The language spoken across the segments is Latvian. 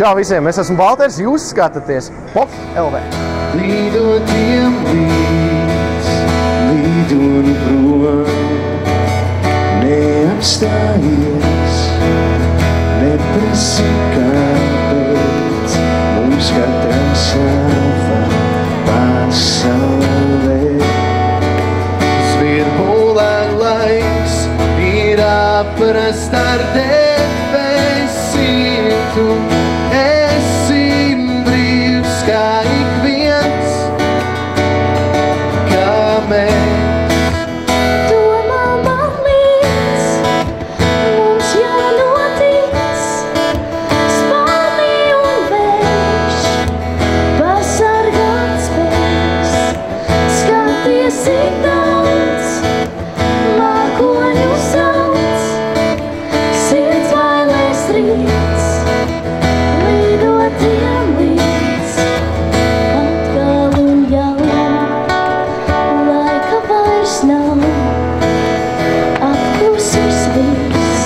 Čau visiem, es esmu Valters, jūs skatāties POP LV. Līdo tiem līdz, līdo nu prom, neapstājies, neprasi kāpēc, mums katram sava pasaulē. Zvirbulē laiks ir aprast ar debesītu, esi brīvs kā ik viens, kā mēs. Domā man līdz, mums jānotic, spārni un vējš, pasargāt spēs, skaties ik daudz, mākoņu sauc, sirds vailēs rīts, līdotiem līdz, atkal un jau, laika vairs nav, apklusis viss,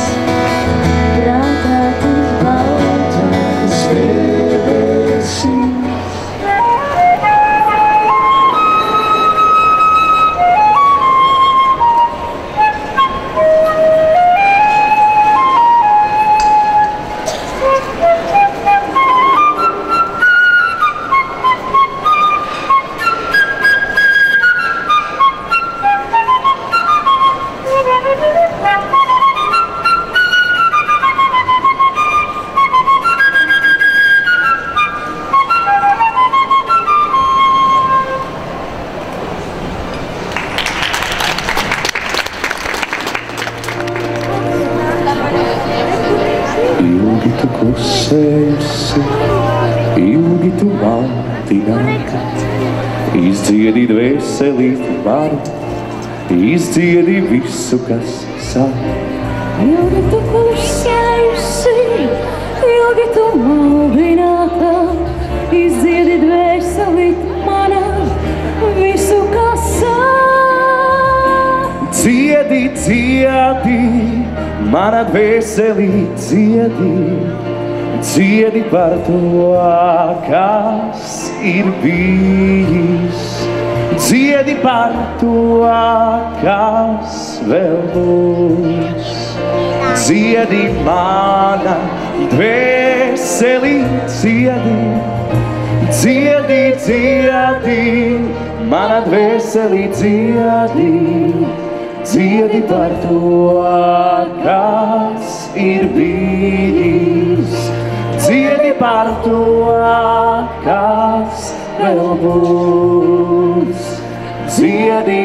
prātā tik baltas Debesīs. Ilgi tu klusējusi, ilgi tu maldināti, izdziedi dvēselīt varu, izdziedi visu, kas sāk. Ilgi tu klusējusi, ilgi tu maldināta, izdziedi dvēselīt manā, visu, kas sāk. Dziedi, dziedi, mana dvēselī dziedi, dziedi par to, kas ir bijis. Dziedi par to, kas vēl būs. Dziedi mana dvēselī dziedi, dziedi, dziedi, mana dvēselī dziedi. Dziedi par to, kas ir bijis. Dziedi par to, kas vēl būs. Dziedi